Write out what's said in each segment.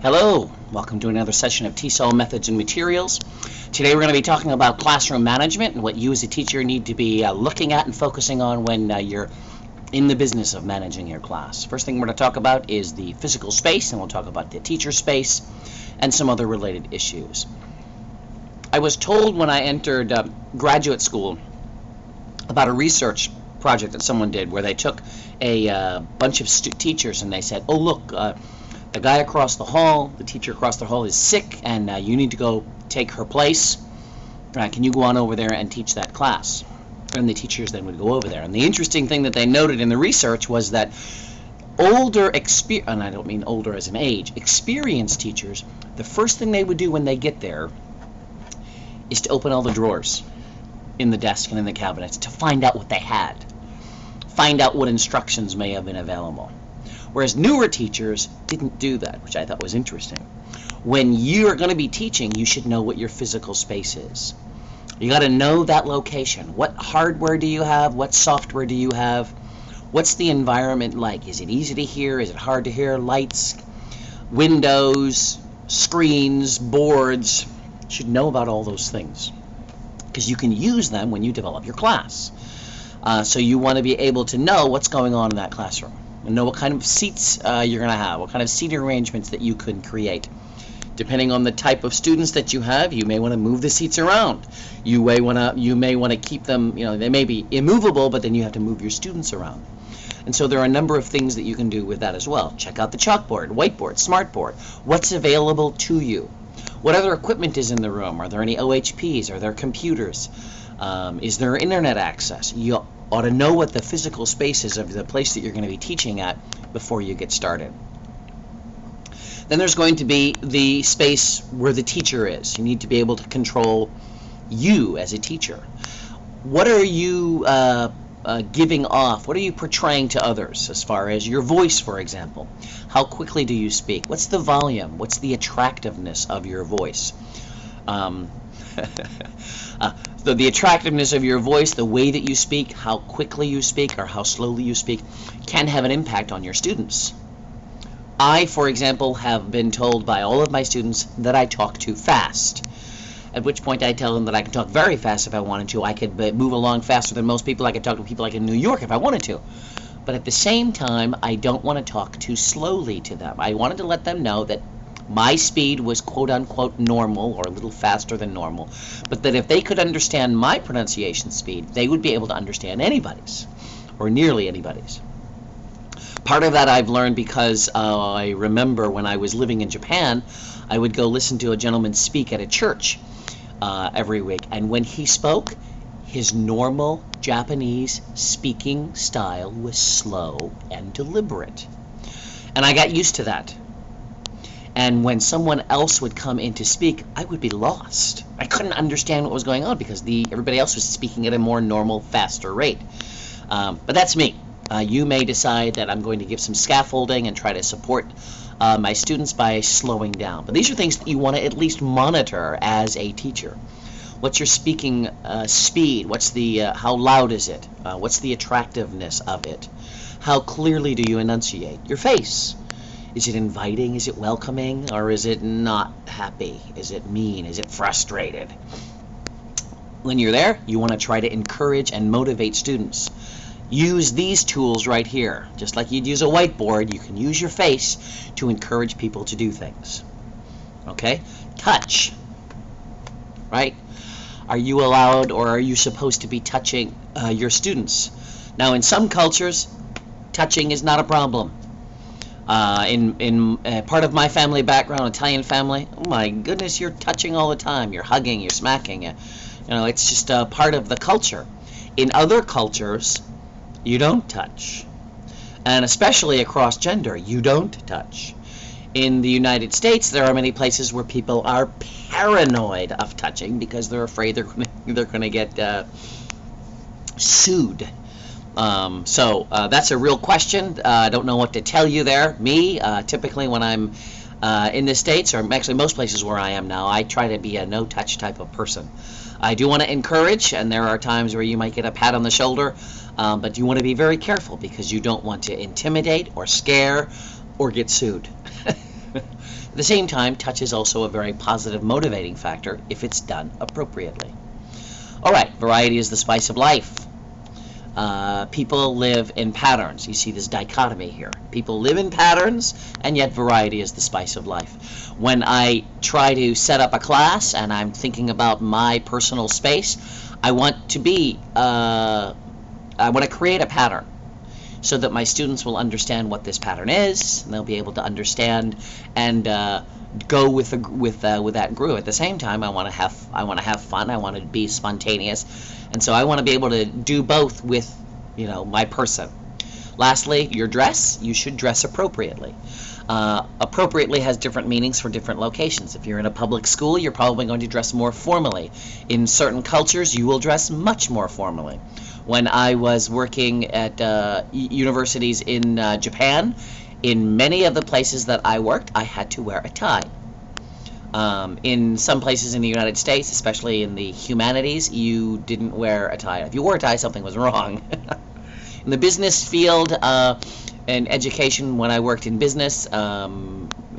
Hello, welcome to another session of TESOL Methods and Materials. Today we're going to be talking about classroom management and what you as a teacher need to be looking at and focusing on when you're in the business of managing your class. First thing we're going to talk about is the physical space, and we'll talk about the teacher space and some other related issues. I was told when I entered graduate school about a research project that someone did where they took a bunch of teachers and they said, oh look, the guy across the hall, the teacher across the hall is sick, and you need to go take her place. Can you go on over there and teach that class? And the teachers then would go over there. And the interesting thing that they noted in the research was that older, and I don't mean older as an age, experienced teachers, the first thing they would do when they get there is to open all the drawers in the desk and in the cabinets to find out what they had, find out what instructions may have been available. Whereas newer teachers didn't do that, which I thought was interesting. When you're going to be teaching, you should know what your physical space is. You got to know that location. What hardware do you have? What software do you have? What's the environment like? Is it easy to hear? Is it hard to hear? Lights, windows, screens, boards. You should know about all those things because you can use them when you develop your class. So you want to be able to know what's going on in that classroom. And know what kind of seats you're going to have, what kind of seating arrangements that you can create. Depending on the type of students that you have, you may want to move the seats around. You may want to keep them, they may be immovable, but then you have to move your students around. And so there are a number of things that you can do with that as well. Check out the chalkboard, whiteboard, smartboard. What's available to you? What other equipment is in the room? Are there any OHPs? Are there computers? Is there internet access? You ought to know what the physical space is of the place that you're going to be teaching at before you get started. Then there's going to be the space where the teacher is. You need to be able to control you as a teacher. What are you giving off? What are you portraying to others as far as your voice, for example? How quickly do you speak? What's the volume? What's the attractiveness of your voice? So the attractiveness of your voice, the way that you speak, how quickly you speak or how slowly you speak, can have an impact on your students. I, for example, have been told by all of my students that I talk too fast, at which point I tell them that I can talk very fast if I wanted to. I could move along faster than most people. I could talk to people like in New York if I wanted to. But at the same time, I don't want to talk too slowly to them. I wanted to let them know that my speed was quote-unquote normal, or a little faster than normal, but that if they could understand my pronunciation speed, they would be able to understand anybody's, or nearly anybody's. Part of that I've learned because I remember when I was living in Japan, I would go listen to a gentleman speak at a church every week, and when he spoke, his normal Japanese speaking style was slow and deliberate. And I got used to that. And when someone else would come in to speak, I would be lost. I couldn't understand what was going on because everybody else was speaking at a more normal, faster rate. But that's me. You may decide that I'm going to give some scaffolding and try to support my students by slowing down. But these are things that you want to at least monitor as a teacher. What's your speaking speed? What's how loud is it? What's the attractiveness of it? How clearly do you enunciate? Your face. Is it inviting? Is it welcoming? Or is it not happy? Is it mean? Is it frustrated? When you're there, you want to try to encourage and motivate students. Use these tools right here. Just like you'd use a whiteboard, you can use your face to encourage people to do things. Okay? Touch. Right? Are you allowed or are you supposed to be touching your students? Now, in some cultures, touching is not a problem. In part of my family background, Italian family, oh my goodness, you're touching all the time. You're hugging, you're smacking. It's just part of the culture. In other cultures, you don't touch. And especially across gender, you don't touch. In the United States, there are many places where people are paranoid of touching because they're afraid they're going to get sued. So that's a real question. I don't know what to tell you there. Me, typically when I'm in the States, or actually most places where I am now, I try to be a no-touch type of person. I do want to encourage, and there are times where you might get a pat on the shoulder, but you want to be very careful because you don't want to intimidate or scare or get sued. At the same time, touch is also a very positive motivating factor if it's done appropriately. All right, variety is the spice of life. People live in patterns. You see this dichotomy here. People live in patterns, and yet variety is the spice of life. When I try to set up a class and I'm thinking about my personal space, I want to create a pattern so that my students will understand what this pattern is, and they'll be able to understand and go with that groove. At the same time, I want to have fun. I want to be spontaneous, and so I want to be able to do both with my person. Lastly, your dress. You should dress appropriately. Appropriately has different meanings for different locations. If you're in a public school, you're probably going to dress more formally. In certain cultures, you will dress much more formally. When I was working at universities in Japan, in many of the places that I worked, I had to wear a tie. In some places in the United States, especially in the humanities, you didn't wear a tie. If you wore a tie, something was wrong. In the business field and education, when I worked in business,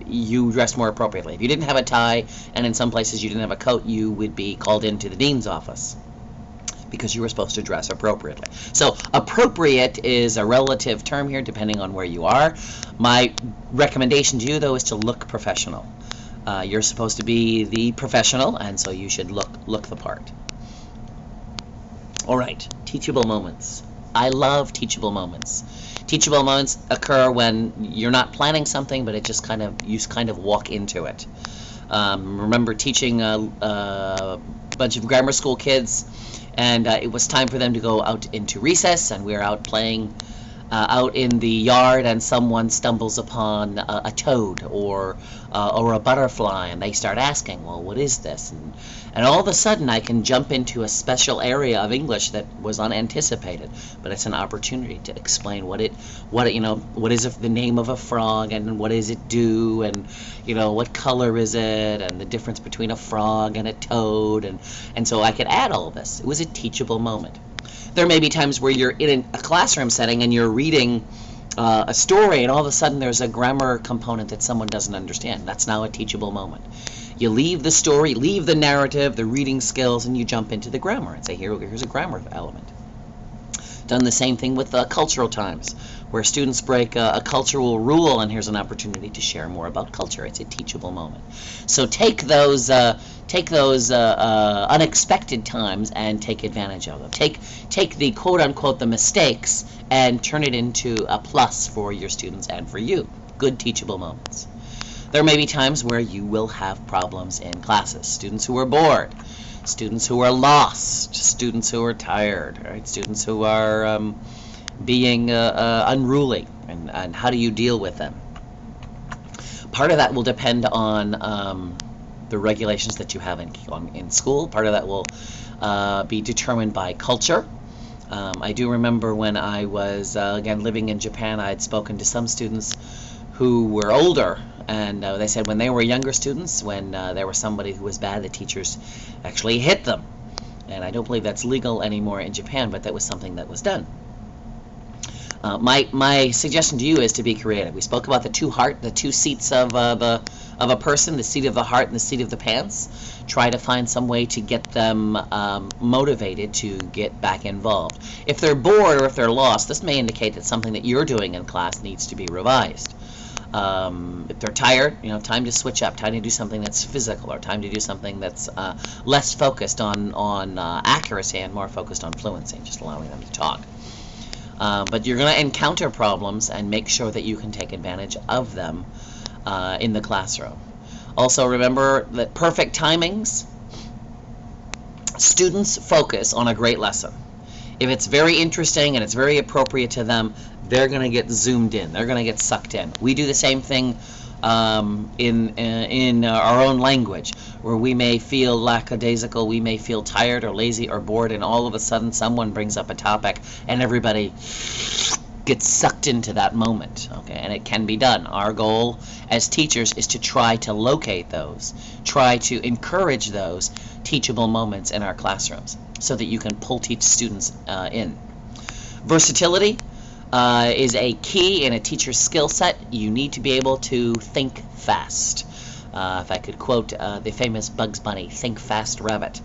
you dressed more appropriately. If you didn't have a tie, and in some places you didn't have a coat, you would be called into the dean's office because you were supposed to dress appropriately. So appropriate is a relative term here depending on where you are. My recommendation to you, though, is to look professional. You're supposed to be the professional, and so you should look the part. All right, teachable moments. I love teachable moments. Teachable moments occur when you're not planning something, but you kind of walk into it. Remember teaching a bunch of grammar school kids, and it was time for them to go out into recess, and we were out playing out in the yard, and someone stumbles upon a toad or a butterfly, and they start asking, well, what is this? And all of a sudden I can jump into a special area of English that was unanticipated, but it's an opportunity to explain what is the name of a frog, and what does it do, and what color is it, and the difference between a frog and a toad, and so I could add all of this. It was a teachable moment. There may be times where you're in a classroom setting and you're reading a story, and all of a sudden there's a grammar component that someone doesn't understand. That's now a teachable moment. You leave the story, leave the narrative, the reading skills, and you jump into the grammar and say, here's a grammar element. Done the same thing with cultural times, where students break a cultural rule, and here's an opportunity to share more about culture. It's a teachable moment. So take those unexpected times and take advantage of them. Take the quote-unquote the mistakes and turn it into a plus for your students and for you. Good teachable moments. There may be times where you will have problems in classes. Students who are bored, students who are lost, students who are tired, right? Students who are being unruly, and how do you deal with them? Part of that will depend on the regulations that you have in school. Part of that will be determined by culture. I do remember when I was, again, living in Japan, I had spoken to some students who were older, and they said when they were younger students, when there was somebody who was bad, the teachers actually hit them. And I don't believe that's legal anymore in Japan, but that was something that was done. My suggestion to you is to be creative. We spoke about the two seats of a person, the seat of the heart and the seat of the pants. Try to find some way to get them motivated to get back involved. If they're bored or if they're lost, this may indicate that something that you're doing in class needs to be revised. If they're tired, time to switch up, time to do something that's physical, or time to do something that's less focused on accuracy and more focused on fluency, just allowing them to talk. But you're going to encounter problems, and make sure that you can take advantage of them in the classroom. Also remember that perfect timings, students focus on a great lesson. If it's very interesting and it's very appropriate to them, they're going to get zoomed in. They're going to get sucked in. We do the same thing in our own language, where we may feel lackadaisical, we may feel tired or lazy or bored, and all of a sudden someone brings up a topic and everybody gets sucked into that moment. Okay, and it can be done. Our goal as teachers is to try to locate those, try to encourage those teachable moments in our classrooms so that you can pull students in. Versatility. is a key in a teacher's skill set. You need to be able to think fast. If I could quote the famous Bugs Bunny, think fast, rabbit.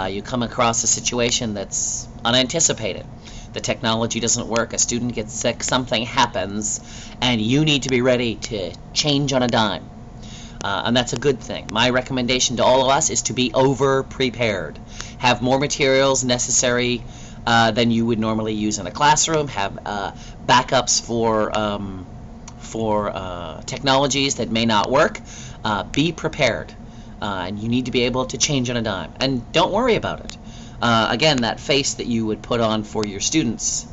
You come across a situation that's unanticipated. The technology doesn't work, a student gets sick, something happens, and you need to be ready to change on a dime. And that's a good thing. My recommendation to all of us is to be over-prepared. Have more materials necessary than you would normally use in a classroom. Have backups for technologies that may not work. Be prepared. And you need to be able to change on a dime. And don't worry about it. Again, that face that you would put on for your students,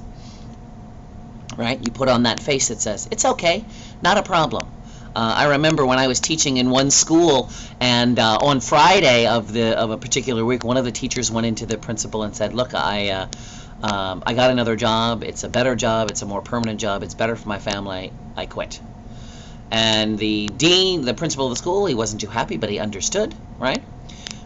right? You put on that face that says, it's okay, not a problem. I remember when I was teaching in one school, and on Friday of a particular week, one of the teachers went into the principal and said, look, I got another job. It's a better job. It's a more permanent job. It's better for my family. I quit. And the dean, the principal of the school, he wasn't too happy, but he understood, right?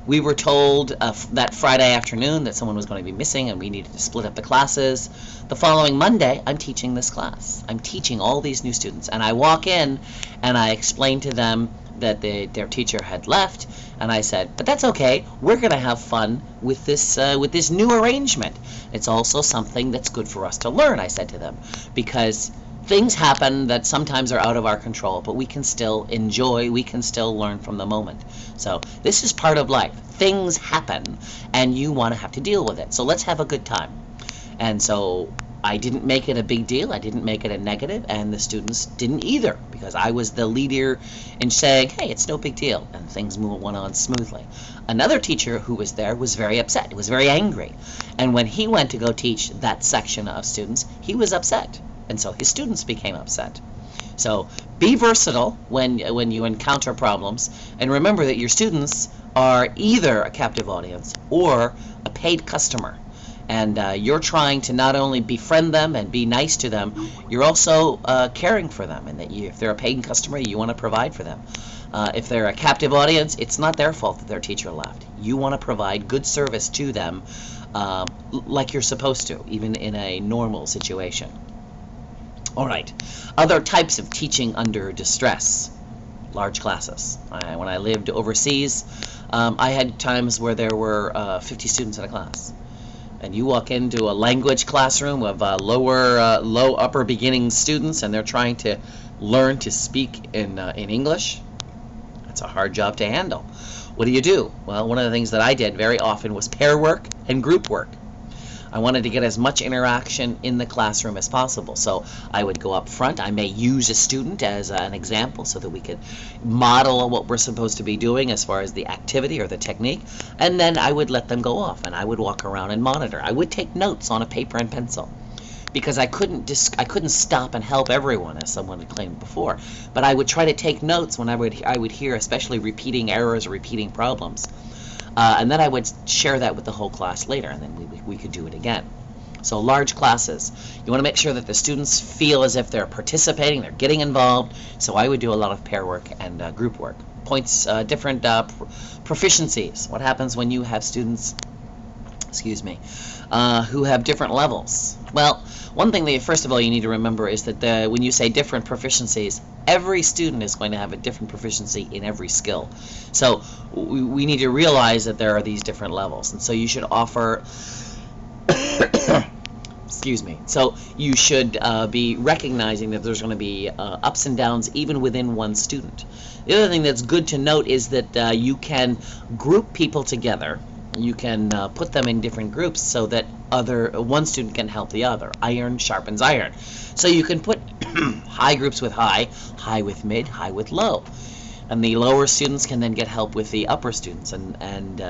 We were told that Friday afternoon that someone was going to be missing and we needed to split up the classes. The following Monday, I'm teaching this class. I'm teaching all these new students. And I walk in and I explain to them that their teacher had left. And I said, but that's okay. We're going to have fun with this new arrangement. It's also something that's good for us to learn, I said to them, because things happen that sometimes are out of our control, but we can still enjoy, we can still learn from the moment. So this is part of life. Things happen, and you want to have to deal with it. So let's have a good time. And so I didn't make it a big deal. I didn't make it a negative, and the students didn't either, because I was the leader in saying, hey, it's no big deal, and things went on smoothly. Another teacher who was there was very upset, was very angry, and when he went to go teach that section of students, he was upset. And so his students became upset. So be versatile when you encounter problems, and remember that your students are either a captive audience or a paid customer. And you're trying to not only befriend them and be nice to them, you're also caring for them. And that if they're a paying customer, you want to provide for them. If they're a captive audience, it's not their fault that their teacher left. You want to provide good service to them like you're supposed to, even in a normal situation. All right, other types of teaching under distress, large classes. When I lived overseas, I had times where there were 50 students in a class. And you walk into a language classroom of low upper beginning students, and they're trying to learn to speak in English. That's a hard job to handle. What do? Well, one of the things that I did very often was pair work and group work. I wanted to get as much interaction in the classroom as possible. So I would go up front. I may use a student as an example so that we could model what we're supposed to be doing as far as the activity or the technique. And then I would let them go off, and I would walk around and monitor. I would take notes on a paper and pencil, because I couldn't stop and help everyone, as someone had claimed before. But I would try to take notes when I would hear especially repeating errors or repeating problems. And then I would share that with the whole class later, and then we could do it again. So large classes, you want to make sure that the students feel as if they're participating, they're getting involved. So I would do a lot of pair work and group work. Different proficiencies. What happens when you have students, who have different levels? Well, one thing that first of all you need to remember is that when you say different proficiencies, every student is going to have a different proficiency in every skill. So we need to realize that there are these different levels, and so you should offer so you should be recognizing that there's going to be ups and downs even within one student. The other thing that's good to note is that you can group people together. You can put them in different groups so that one student can help the other. Iron sharpens iron. So you can put high groups with high with mid, high with low. And the lower students can then get help with the upper students, and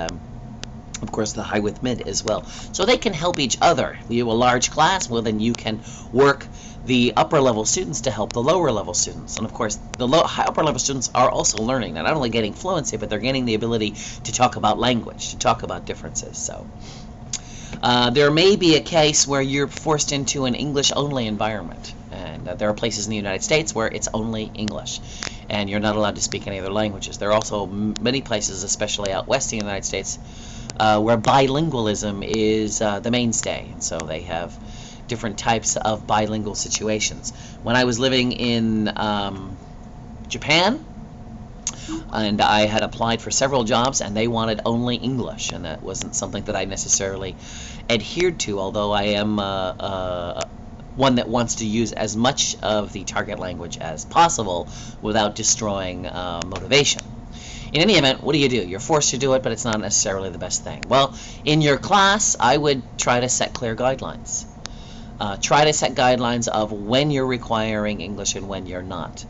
of course the high with mid as well. So they can help each other. You have a large class, well then you can work the upper level students to help the lower level students. And of course the upper level students are also learning. They're not only getting fluency, but they're getting the ability to talk about language, to talk about differences. So there may be a case where you're forced into an English-only environment, and there are places in the United States where it's only English, and you're not allowed to speak any other languages. There are also many places, especially out west in the United States, where bilingualism is the mainstay, and so they have different types of bilingual situations. When I was living in Japan, and I had applied for several jobs, and they wanted only English, and that wasn't something that I necessarily adhered to, although I am one that wants to use as much of the target language as possible without destroying motivation. In any event, what do? You're forced to do it, but it's not necessarily the best thing. Well, in your class, I would try to set clear guidelines. Try to set guidelines of when you're requiring English and when you're not.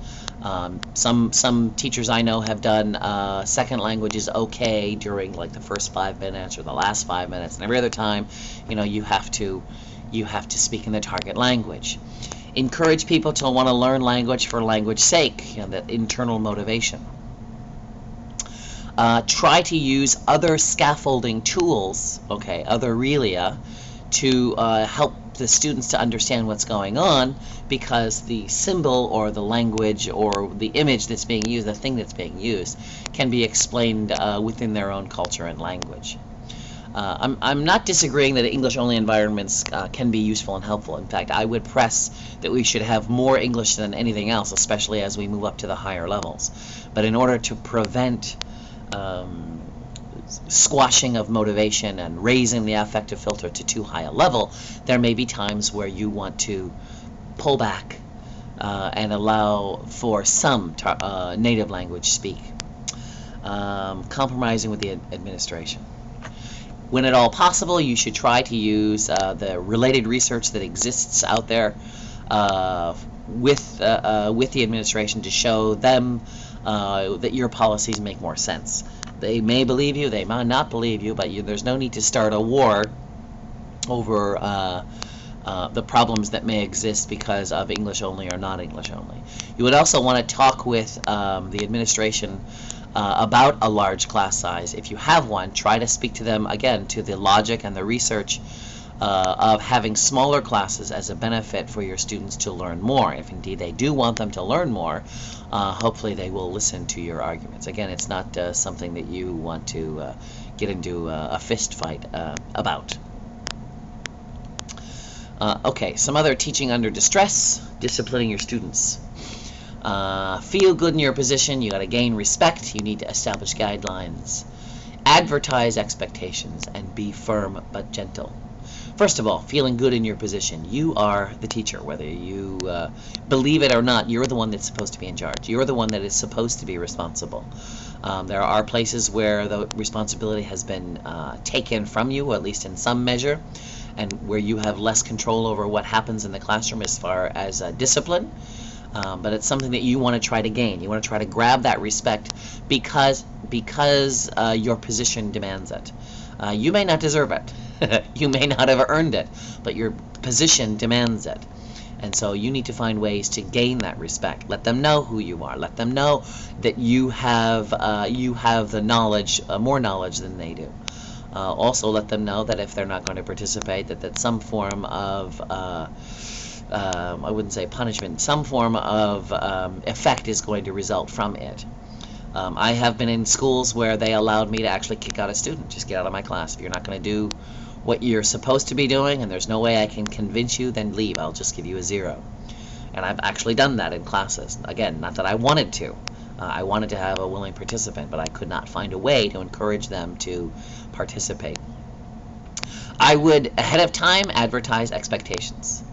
Some teachers I know have done second language is okay during like the first 5 minutes or the last 5 minutes, and every other time, you have to speak in the target language. Encourage people to want to learn language for language sake, that internal motivation. Try to use other scaffolding tools, other relia, to help the students to understand what's going on, because the symbol or the language or the image that's being used, the thing that's being used, can be explained within their own culture and language. I'm not disagreeing that English-only environments can be useful and helpful. In fact, I would press that we should have more English than anything else, especially as we move up to the higher levels. But in order to prevent squashing of motivation and raising the affective filter to too high a level, there may be times where you want to pull back and allow for some native language speak. Compromising with the administration. When at all possible, you should try to use the related research that exists out there with the administration to show them that your policies make more sense. They may believe you, they might not believe you, but there's no need to start a war over the problems that may exist because of English only or not English only. You would also want to talk with the administration about a large class size. If you have one, try to speak to them, again, to the logic and the research of having smaller classes as a benefit for your students to learn more. If indeed they do want them to learn more, hopefully they will listen to your arguments. Again, it's not something that you want to get into a fist fight about. Okay, some other teaching under distress, disciplining your students. Feel good in your position. You got to gain respect. You need to establish guidelines. Advertise expectations and be firm but gentle. First of all, feeling good in your position. You are the teacher, whether you believe it or not. You're the one that's supposed to be in charge. You're the one that is supposed to be responsible. There are places where the responsibility has been taken from you, at least in some measure, and where you have less control over what happens in the classroom as far as discipline. But it's something that you want to try to gain. You want to try to grab that respect because your position demands it. You may not deserve it. You may not have earned it, but your position demands it. And so you need to find ways to gain that respect. Let them know who you are. Let them know that you have the knowledge, more knowledge than they do. Also let them know that if they're not going to participate, that some form of I wouldn't say punishment, some form of effect is going to result from it. I have been in schools where they allowed me to actually kick out a student. Just get out of my class. If you're not going to do what you're supposed to be doing and there's no way I can convince you, then leave. I'll just give you a 0. And I've actually done that in classes. Again, not that I wanted to. I wanted to have a willing participant, but I could not find a way to encourage them to participate. I would, ahead of time, advertise expectations.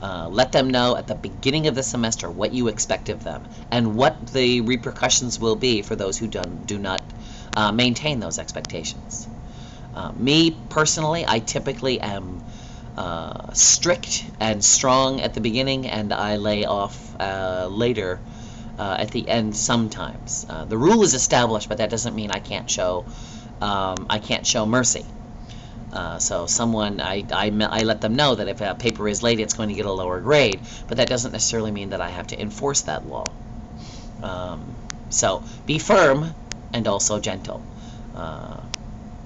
Let them know at the beginning of the semester what you expect of them and what the repercussions will be for those who do not maintain those expectations. Me, personally, I typically am strict and strong at the beginning, and I lay off later at the end sometimes. The rule is established, but that doesn't mean I can't show mercy. So I let them know that if a paper is late, it's going to get a lower grade, but that doesn't necessarily mean that I have to enforce that law. So be firm and also gentle.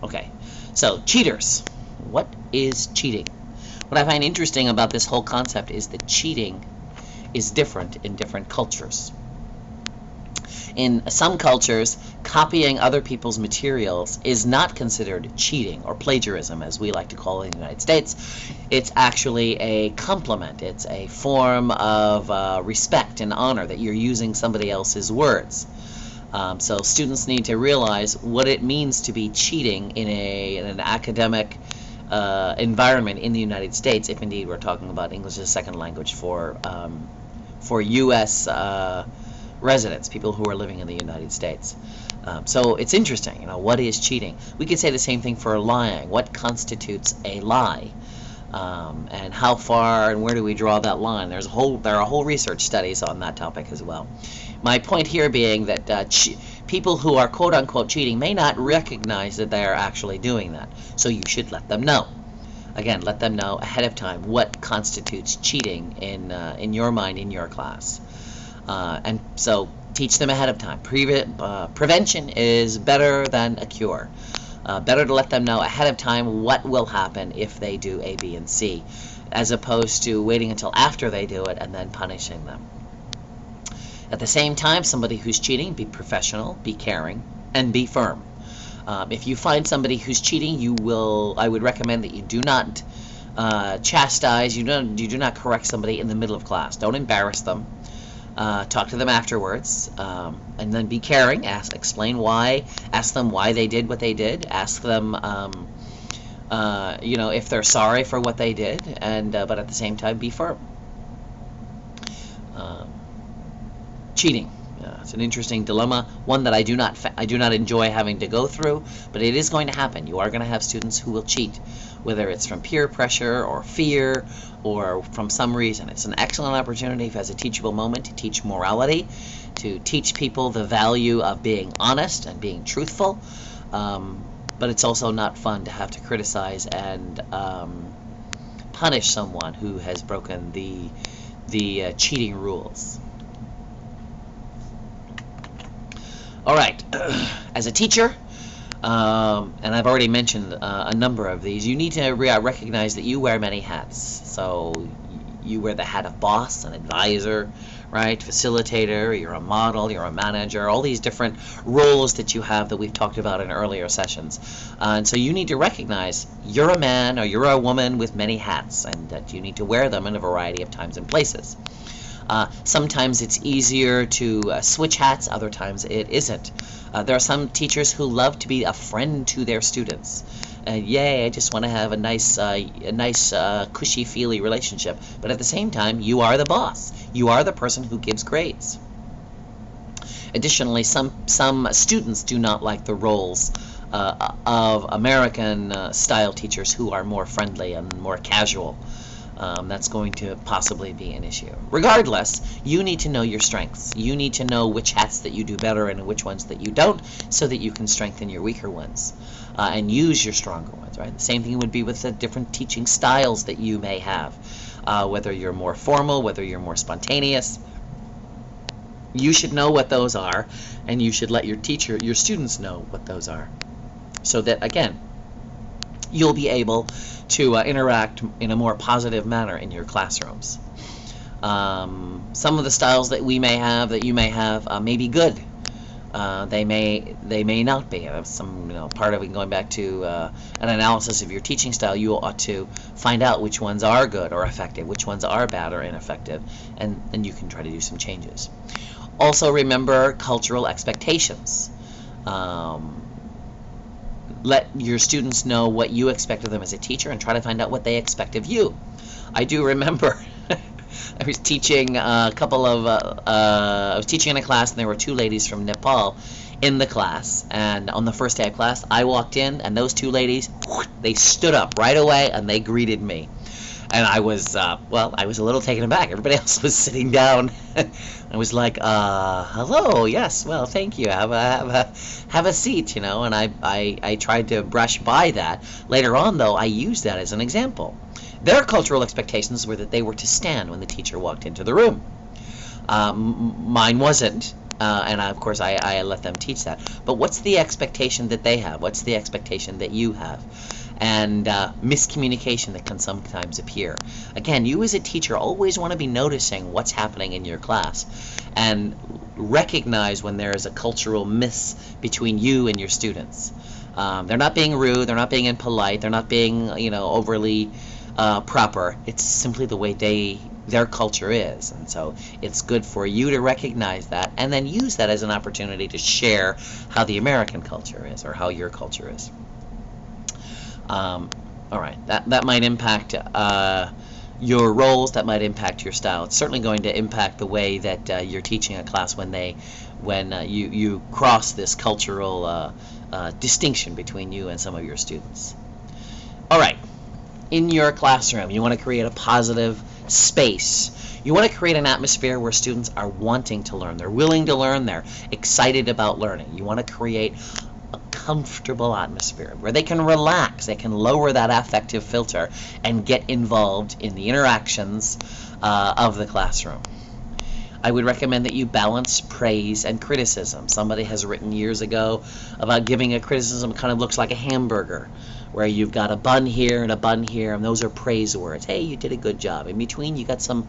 Okay, so cheaters. What is cheating? What I find interesting about this whole concept is that cheating is different in different cultures. In some cultures, copying other people's materials is not considered cheating or plagiarism, as we like to call it in the United States. It's actually a compliment. It's a form of respect and honor that you're using somebody else's words. So students need to realize what it means to be cheating in an academic environment in the United States, if indeed we're talking about English as a second language for U.S. Residents, people who are living in the United States. So it's interesting, what is cheating? We could say the same thing for lying. What constitutes a lie? And how far and where do we draw that line? There are whole research studies on that topic as well. My point here being that people who are quote-unquote cheating may not recognize that they are actually doing that. So you should let them know. Again, let them know ahead of time what constitutes cheating in your mind, in your class. And so teach them ahead of time. Prevention is better than a cure. Better to let them know ahead of time what will happen if they do A, B, and C, as opposed to waiting until after they do it and then punishing them. At the same time, somebody who's cheating, be professional, be caring, and be firm. If you find somebody who's cheating, I would recommend that you do not chastise, you do not correct somebody in the middle of class. Don't embarrass them. Talk to them afterwards, and then be caring. Explain why. Ask them why they did what they did. Ask them, if they're sorry for what they did, and but at the same time, be firm. Cheating. It's an interesting dilemma, one that I do not enjoy having to go through, but it is going to happen. You are going to have students who will cheat, whether it's from peer pressure or fear or from some reason. It's an excellent opportunity as a teachable moment to teach morality, to teach people the value of being honest and being truthful, but it's also not fun to have to criticize and punish someone who has broken the cheating rules. All right, as a teacher, and I've already mentioned a number of these, you need to recognize that you wear many hats. So you wear the hat of boss, an advisor, right, facilitator, you're a model, you're a manager, all these different roles that you have that we've talked about in earlier sessions. And so you need to recognize you're a man or you're a woman with many hats, and that you need to wear them in a variety of times and places. Sometimes it's easier to switch hats, other times it isn't. There are some teachers who love to be a friend to their students. Yay, I just want to have a nice cushy, feely relationship. But at the same time, you are the boss. You are the person who gives grades. Additionally, some students do not like the roles of American style teachers who are more friendly and more casual. That's going to possibly be an issue. Regardless, you need to know your strengths. You need to know which hats that you do better and which ones that you don't, so that you can strengthen your weaker ones and use your stronger ones. Right? The same thing would be with the different teaching styles that you may have, whether you're more formal, whether you're more spontaneous. You should know what those are, and you should let your students know what those are, so that again, you'll be able to interact in a more positive manner in your classrooms. Some of the styles that we may have, that you may have, may be good. They may not be. Some part of it going back to an analysis of your teaching style. You ought to find out which ones are good or effective, which ones are bad or ineffective, and then you can try to do some changes. Also remember cultural expectations. Let your students know what you expect of them as a teacher, and try to find out what they expect of you. I do remember I was teaching I was teaching in a class, and there were two ladies from Nepal in the class, and on the first day of class I walked in, and those two ladies, they stood up right away and they greeted me. And I was a little taken aback. Everybody else was sitting down. I was like, hello, yes, well, thank you. Have a seat, And I tried to brush by that. Later on, though, I used that as an example. Their cultural expectations were that they were to stand when the teacher walked into the room. Mine wasn't. And of course, I let them teach that. But what's the expectation that they have? What's the expectation that you have? And miscommunication that can sometimes appear. Again, you as a teacher always want to be noticing what's happening in your class. And recognize when there is a cultural miss between you and your students. They're not being rude, they're not being impolite, they're not being, overly proper. It's simply the way their culture is. And so it's good for you to recognize that and then use that as an opportunity to share how the American culture is or how your culture is. All right, that might impact your roles, that might impact your style. It's certainly going to impact the way that you're teaching a class when you cross this cultural distinction between you and some of your students. All right, in your classroom, you want to create a positive space. You want to create an atmosphere where students are wanting to learn. They're willing to learn. They're excited about learning. You want to create a comfortable atmosphere where they can relax. They can lower that affective filter and get involved in the interactions of the classroom. I would recommend that you balance praise and criticism. Somebody has written years ago about giving a criticism kind of looks like a hamburger, where you've got a bun here and a bun here, and those are praise words. Hey, you did a good job. In between, you got some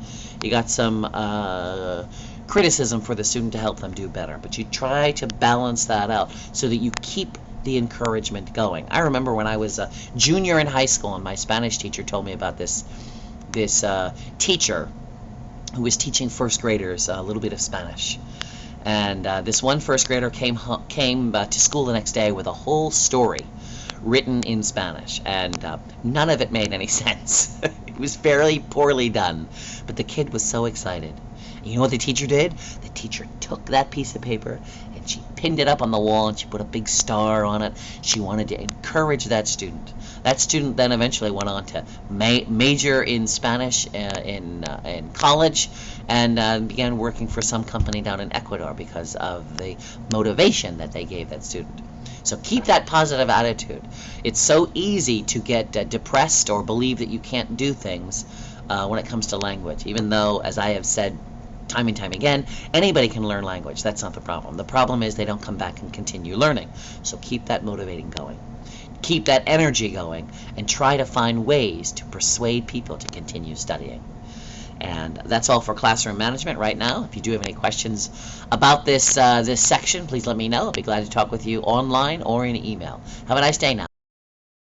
criticism for the student to help them do better. But you try to balance that out so that you keep the encouragement going. I remember when I was a junior in high school, and my Spanish teacher told me about this teacher who was teaching first graders a little bit of Spanish. And this one first grader came to school the next day with a whole story written in Spanish, and none of it made any sense. It was fairly poorly done, but the kid was so excited. And you know what the teacher did? The teacher took that piece of paper and she pinned it up on the wall and she put a big star on it. She wanted to encourage that student. That student then eventually went on to major in Spanish in college and began working for some company down in Ecuador because of the motivation that they gave that student. So keep that positive attitude. It's so easy to get depressed or believe that you can't do things when it comes to language, even though, as I have said time and time again, anybody can learn language. That's not the problem. The problem is they don't come back and continue learning. So keep that motivating going. Keep that energy going and try to find ways to persuade people to continue studying. And that's all for classroom management right now. If you do have any questions about this section, please let me know. I'll be glad to talk with you online or in email. Have a nice day now.